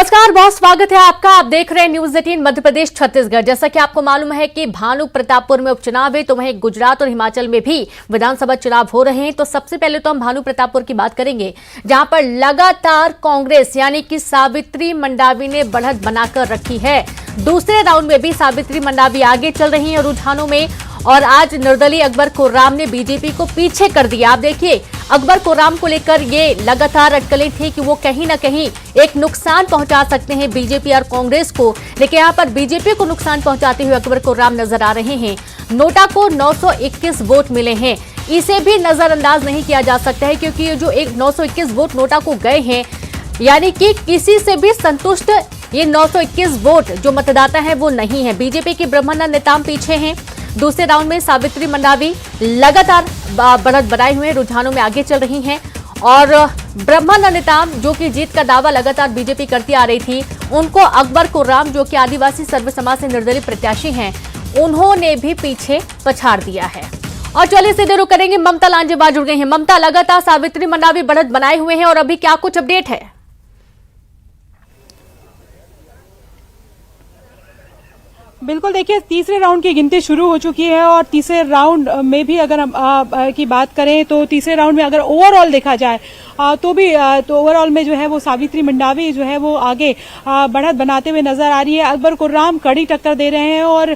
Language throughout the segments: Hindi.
नमस्कार, बहुत स्वागत है आपका। आप देख रहे हैं न्यूज 18 मध्य प्रदेश छत्तीसगढ़। जैसा कि आपको मालूम है कि भानु प्रतापपुर में उपचुनाव है, तो वहीं गुजरात और हिमाचल में भी विधानसभा चुनाव हो रहे हैं। तो सबसे पहले तो हम भानु प्रतापपुर की बात करेंगे, जहां पर लगातार कांग्रेस यानी कि सावित्री मंडावी ने बढ़त बनाकर रखी है। दूसरे राउंड में भी सावित्री मंडावी आगे चल रही हैं रुझानों में, और आज निर्दलीय अकबर कुर्राम ने बीजेपी को पीछे कर दिया। आप देखिए, अकबर कुर्राम को लेकर ये लगातार अटकलें थी कि वो कहीं ना कहीं एक नुकसान पहुंचा सकते हैं बीजेपी और कांग्रेस को, लेकिन यहां पर बीजेपी को नुकसान पहुंचाते हुए अकबर कुर्राम नजर आ रहे हैं। नोटा को 921 वोट मिले हैं, इसे भी नजरअंदाज नहीं किया जा सकता है, क्योंकि ये जो 921 वोट नोटा को गए हैं, यानी कि किसी से भी संतुष्ट ये 921 वोट जो मतदाता है वो नहीं है। बीजेपी के ब्रह्मानंद नेताम पीछे हैं। दूसरे राउंड में सावित्री मंडावी लगातार बढ़त बनाए हुए रुझानों में आगे चल रही हैं, और ब्रह्मानंद नेताम जो कि जीत का दावा लगातार बीजेपी करती आ रही थी, उनको अकबर कुर्राम जो कि आदिवासी सर्व समाज से निर्दलीय प्रत्याशी हैं, उन्होंने भी पीछे पछाड़ दिया है। और चलिए सीधे रुक करेंगे, ममता लांजेवार जुड़ गई हैं। ममता, लगातार सावित्री मंडावी बढ़त बनाए हुए हैं और अभी क्या कुछ अपडेट है? बिल्कुल, देखिए तीसरे राउंड की गिनती शुरू हो चुकी है, और तीसरे राउंड में भी अगर हम की बात करें तो तीसरे राउंड में अगर ओवरऑल देखा जाए तो ओवरऑल में जो है वो सावित्री मंडावी जो है वो आगे बढ़त बनाते हुए नजर आ रही है। अकबर कुर्राम कड़ी टक्कर दे रहे हैं, और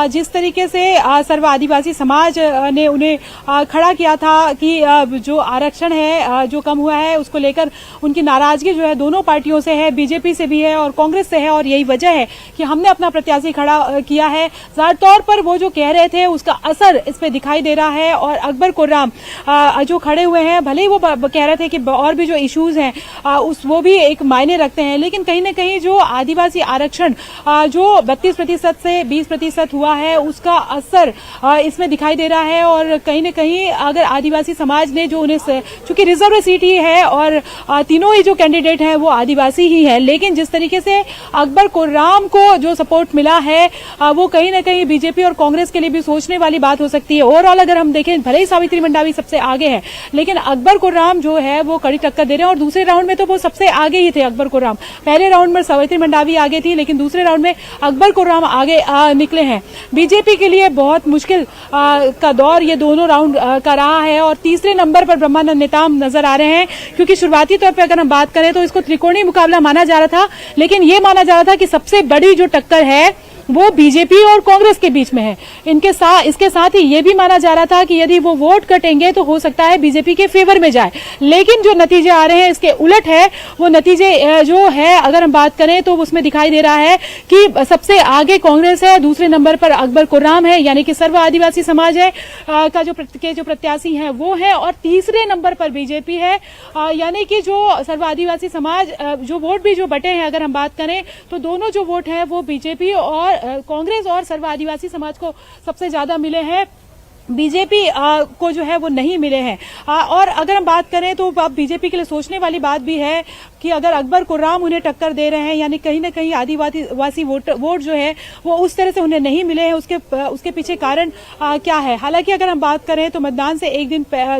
जिस तरीके से सर्व आदिवासी समाज ने उन्हें खड़ा किया था कि जो आरक्षण है जो कम हुआ है उसको लेकर उनकी नाराजगी जो है दोनों पार्टियों से है, बीजेपी से भी है और कांग्रेस से है, और यही वजह है कि हमने अपना प्रत्याशी खड़ा किया है। जाहिर तौर पर वो जो कह रहे थे उसका असर इस पे दिखाई दे रहा है, और अकबर कुर्राम जो खड़े हुए हैं, भले ही वो कह रहे थे कि और भी जो इश्यूज हैं वो भी एक मायने रखते हैं, लेकिन कहीं ना कहीं जो आदिवासी आरक्षण जो 32% से 20% हुआ है उसका असर इसमें दिखाई दे रहा है। और कहीं ना कहीं अगर आदिवासी समाज ने जो उन्हें, चूंकि रिजर्व सीट ही है और तीनों ही जो कैंडिडेट हैं वो आदिवासी ही है, लेकिन जिस तरीके से अकबर कुर्राम को जो सपोर्ट मिला है वो कहीं ना कहीं बीजेपी और कांग्रेस के लिए भी सोचने वाली बात हो सकती है। ओवरऑल अगर हम देखें, भले ही सावित्री मंडावी सबसे आगे है, लेकिन अकबर कुर्राम जो है वो कड़ी टक्कर दे रहे हैं, और दूसरे राउंड में तो वो सबसे आगे ही थे अकबर कुर्राम। पहले राउंड में सावित्री मंडावी आगे थी, लेकिन दूसरे राउंड में अकबर कुर्राम आगे निकले हैं। बीजेपी के लिए बहुत मुश्किल का दौर ये दोनों राउंड का रहा है, और तीसरे नंबर पर ब्रह्मानंद नेताम नजर आ रहे हैं, क्योंकि शुरुआती तौर पर अगर हम बात करें तो इसको त्रिकोणीय मुकाबला माना जा रहा था, लेकिन ये माना जा रहा था कि सबसे बड़ी जो टक्कर है वो बीजेपी और कांग्रेस के बीच में है। इसके साथ ही ये भी माना जा रहा था कि यदि वो वोट कटेंगे तो हो सकता है बीजेपी के फेवर में जाए, लेकिन जो नतीजे आ रहे हैं इसके उलट है। वो नतीजे जो है अगर हम बात करें तो उसमें दिखाई दे रहा है कि सबसे आगे कांग्रेस है, दूसरे नंबर पर अकबर कुर्राम है यानी कि सर्व आदिवासी समाज है का जो प्रत्याशी है वो है, और तीसरे नंबर पर बीजेपी है, यानी कि जो सर्व आदिवासी समाज जो वोट भी जो बटे हैं अगर हम बात करें तो दोनों जो वोट है वो बीजेपी और कांग्रेस और सर्व आदिवासी समाज को सबसे ज्यादा मिले हैं, बीजेपी को जो है वो नहीं मिले हैं। और अगर हम बात करें तो अब बीजेपी के लिए सोचने वाली बात भी है कि अगर अकबर कुर्राम उन्हें टक्कर दे रहे हैं, यानी कहीं ना कहीं आदिवासी वोट जो है वो उस तरह से उन्हें नहीं मिले हैं, उसके पीछे कारण क्या है। हालांकि अगर हम बात करें तो मतदान से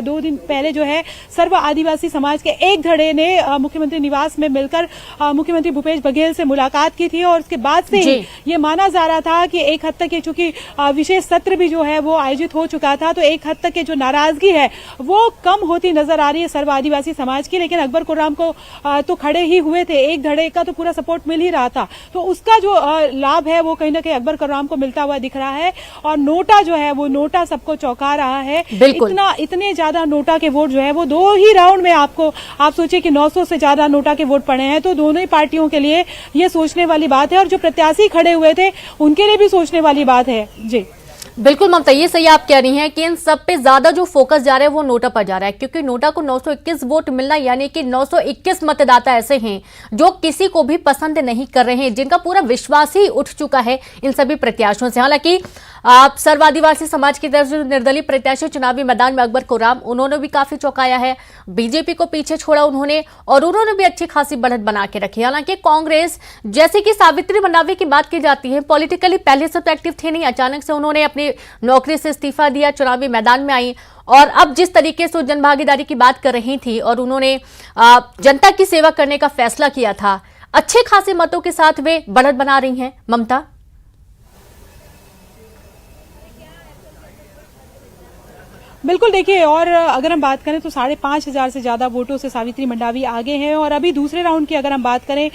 दो दिन पहले जो है सर्व आदिवासी समाज के एक धड़े ने मुख्यमंत्री निवास में मिलकर मुख्यमंत्री भूपेश बघेल से मुलाकात की थी, और उसके बाद से ही ये माना जा रहा था कि एक हद तक चूंकि विशेष सत्र भी जो है वो आयोजित हो चुका था, तो एक हद तक के जो नाराजगी है वो कम होती नजर आ रही है सर्व आदिवासी समाज की। लेकिन अकबर कुर्राम को तो खड़े ही हुए थे, एक धड़े का तो पूरा सपोर्ट मिल ही रहा था, तो उसका जो लाभ है वो कहीं ना कहीं अकबर कुर्राम को मिलता हुआ दिख रहा है। और नोटा जो है वो नोटा सबको चौंका रहा है। इतने ज्यादा नोटा के वोट जो है वो दो ही राउंड में आप सोचिए कि 900 से ज्यादा नोटा के वोट पड़े हैं, तो दोनों ही पार्टियों के लिए ये सोचने वाली बात है, और जो प्रत्याशी खड़े हुए थे उनके लिए भी सोचने वाली बात है। जी बिल्कुल ममता, ये सही आप कह रही हैं कि इन सब पे ज्यादा जो फोकस जा रहा है वो नोटा पर जा रहा है, क्योंकि नोटा को 921 वोट मिलना यानी कि 921 मतदाता ऐसे हैं जो किसी को भी पसंद नहीं कर रहे हैं, जिनका पूरा विश्वास ही उठ चुका है इन सभी प्रत्याशियों से। हालांकि सर्व आदिवासी समाज की तरफ से निर्दलीय प्रत्याशी चुनावी मैदान में अकबर कुर्राम, उन्होंने भी काफी चौंकाया है, बीजेपी को पीछे छोड़ा उन्होंने, और उन्होंने भी अच्छी खासी बढ़त बना के रखी। हालांकि कांग्रेस, जैसे कि सावित्री मंडावी की बात की जाती है, पॉलिटिकली पहले से तो एक्टिव थे नहीं, अचानक से उन्होंने अपनी नौकरी से इस्तीफा दिया, चुनावी मैदान में आई, और अब जिस तरीके से जन भागीदारी की बात कर रही थी और उन्होंने जनता की सेवा करने का फैसला किया था, अच्छे खासे मतों के साथ वे बढ़त बना रही हैं ममता। बिल्कुल देखिए, और अगर हम बात करें तो 5,500 से ज्यादा वोटों से सावित्री मंडावी आगे हैं। और अभी दूसरे राउंड की अगर हम बात करें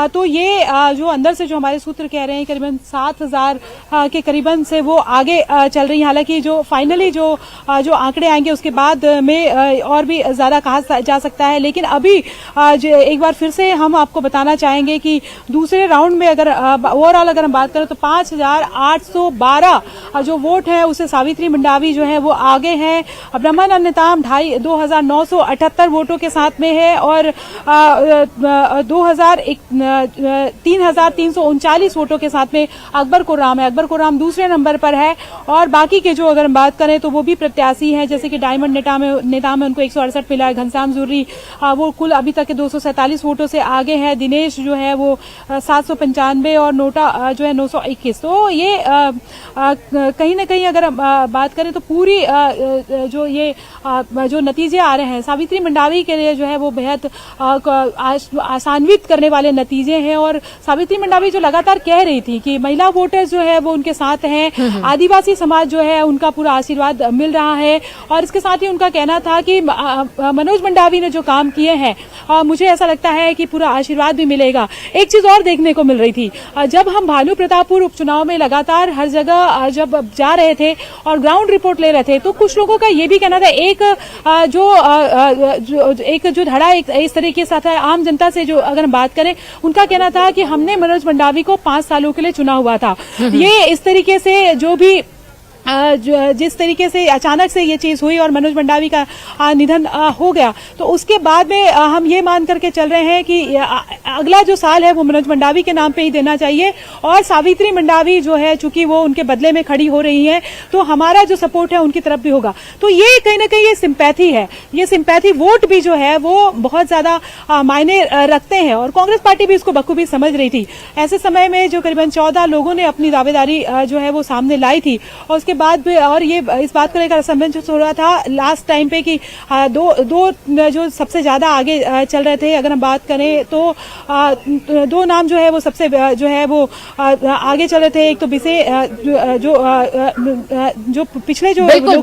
तो ये जो अंदर से जो हमारे सूत्र कह रहे हैं करीबन 7,000 के करीबन से वो आगे चल रही हैं। हालांकि जो फाइनली जो आंकड़े आएंगे उसके बाद में और भी ज्यादा कहा जा सकता है। लेकिन अभी एक बार फिर से हम आपको बताना चाहेंगे कि दूसरे राउंड में अगर ओवरऑल अगर हम बात करें तो 5,812 जो वोट है उससे सावित्री मंडावी जो है वो आगे हैं। ब्रह्मानंद नेताम 2,978 वोटों के साथ में है और 3,339 वोटों के साथ में अकबर कुर्राम है। अकबर कुर्राम दूसरे नंबर पर है और बाकी के जो अगर हम बात करें तो वो भी प्रत्याशी हैं, जैसे कि डायमंड नेता में उनको 168 मिला है। घनश्याम जुर्री वो कुल अभी तक के 247 वोटों से आगे है। दिनेश जो है वो 795 और नोटा जो है 921। तो ये कहीं ना कहीं अगर बात करें तो पूरी जो ये जो नतीजे आ रहे हैं सावित्री मंडावी के लिए जो है वो बेहद आसान्वित करने वाले नतीजे हैं। और सावित्री मंडावी जो लगातार कह रही थी कि महिला वोटर्स जो है वो उनके साथ हैं, आदिवासी समाज जो है उनका पूरा आशीर्वाद मिल रहा है। और इसके साथ ही उनका कहना था कि मनोज मंडावी ने जो काम किए हैं मुझे ऐसा लगता है कि पूरा आशीर्वाद भी मिलेगा। एक चीज और देखने को मिल रही थी, जब हम भानु प्रतापपुर उपचुनाव में लगातार हर जगह जब जा रहे थे और ग्राउंड रिपोर्ट ले रहे थे तो कुछ लोगों का ये भी कहना था जो धड़ा इस तरीके से था आम जनता से, जो अगर हम बात करें उनका कहना था कि हमने मनोज मंडावी को 5 सालों के लिए चुना हुआ था। ये इस तरीके से जो भी जिस तरीके से अचानक से ये चीज हुई और मनोज मंडावी का निधन हो गया तो उसके बाद में हम ये मान करके चल रहे हैं कि अगला जो साल है वो मनोज मंडावी के नाम पे ही देना चाहिए। और सावित्री मंडावी जो है चूंकि वो उनके बदले में खड़ी हो रही है तो हमारा जो सपोर्ट है उनकी तरफ भी होगा। तो ये कहीं ना कहीं ये सिंपैथी है, ये सिंपैथी वोट भी जो है वो बहुत ज्यादा मायने रखते हैं और कांग्रेस पार्टी भी इसको बखूबी समझ रही थी। ऐसे समय में जो करीबन 14 लोगों ने अपनी दावेदारी जो है वो सामने लाई थी और उसके बाद भी और ये इस बात को लेकर असमंजस हो रहा था लास्ट टाइम पे कि दो जो सबसे ज्यादा आगे चल रहे थे। अगर हम बात करें तो 2 नाम जो है वो सबसे जो है वो आगे चल रहे थे। एक तो बिसे जो पिछले जो बिल्कुल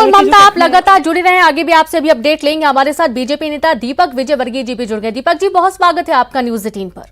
ममता, आप लगातार जुड़े रहे, आगे भी आपसे अभी अपडेट लेंगे। हमारे साथ बीजेपी नेता दीपक विजयवर्गीय जी भी जुड़ गए। दीपक जी, बहुत स्वागत है आपका न्यूज़ 18 पर।